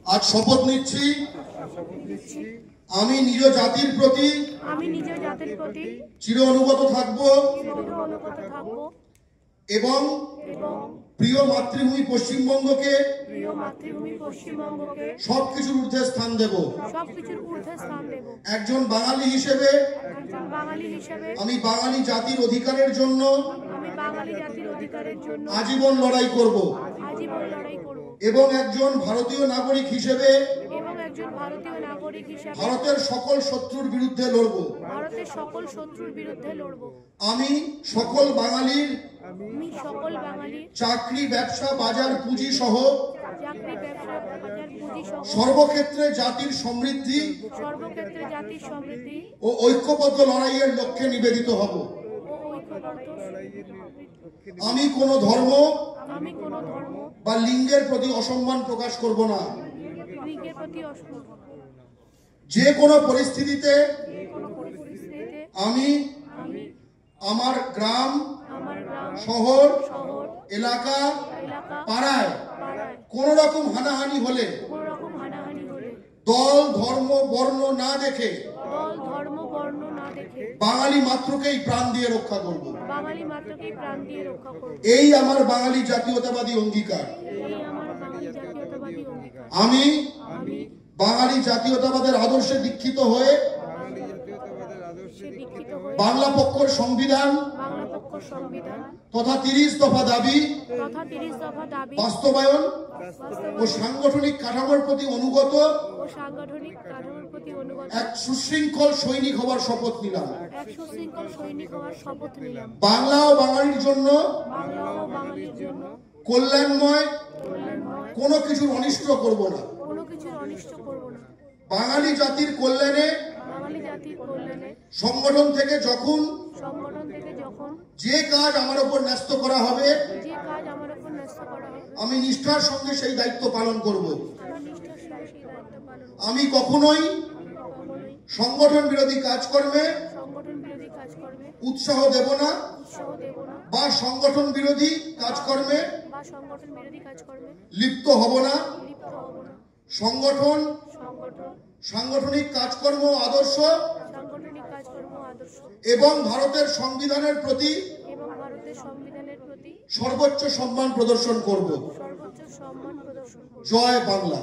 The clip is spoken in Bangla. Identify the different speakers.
Speaker 1: আজ শপথ নিচ্ছি আমি নিজ জাতির প্রতি চির অনুগত থাকব এবং প্রিয় মাতৃভূমি পশ্চিমবঙ্গকে সবকিছুর ঊর্ধ্বে স্থান দেব। একজন বাঙালি হিসেবে আমি বাঙালি জাতির অধিকারের জন্য আজীবন লড়াই করব এবং একজন ভারতীয় নাগরিক হিসেবে ভারতের সকল শত্রুর বিরুদ্ধে লড়ব। আমি সকল বাঙালির চাকরি, ব্যবসা, বাজার, পুঁজি সহ সর্বক্ষেত্রে জাতির সমৃদ্ধি ও ঐক্যবদ্ধ লড়াইয়ের লক্ষ্যে নিবেদিত হব। আমি কোনো ধর্ম বা লিঙ্গের প্রতি অসম্মান প্রকাশ করব না। যে কোনো পরিস্থিতিতে আমি আমার গ্রাম, শহর, এলাকা, পাড়ায় কোন রকম হানাহানি হলে দল, ধর্ম, বর্ণ না দেখে বাঙালি মাত্রকেই প্রাণ দিয়ে রক্ষা করব। এই আমার বাঙালি জাতীয়তাবাদী অঙ্গীকার। আমি বাঙালি জাতীয়তাবাদের আদর্শে দীক্ষিত হয়ে বাংলা পক্ষের সংবিধান তথা 30 দফা দাবি বাস্তবায়ন ও সাংগঠনিক কাঠামোর প্রতি অনুগত এক সুশৃঙ্খল সৈনিক হবার শপথ নিলাম। বাংলা ও বাঙালির জন্য কল্যাণময় কোনো কিছুর অনিষ্ট করব না। বাঙালি জাতির কল্যাণে সংগঠন থেকে যখন যে কাজ আমার উপর ন্যস্ত করা হবে আমি নিষ্ঠার সঙ্গে সেই দায়িত্ব পালন করব। আমি কখনোই সংগঠন বিরোধী কাজকর্মে উৎসাহ দেব না বা সংগঠন বিরোধী কাজকর্মে লিপ্ত হব না। সংগঠন, সাংগঠনিক কাজকর্ম, আদর্শ এবং ভারতের সংবিধানের প্রতি সর্বোচ্চ সম্মান প্রদর্শন করব। জয় বাংলা।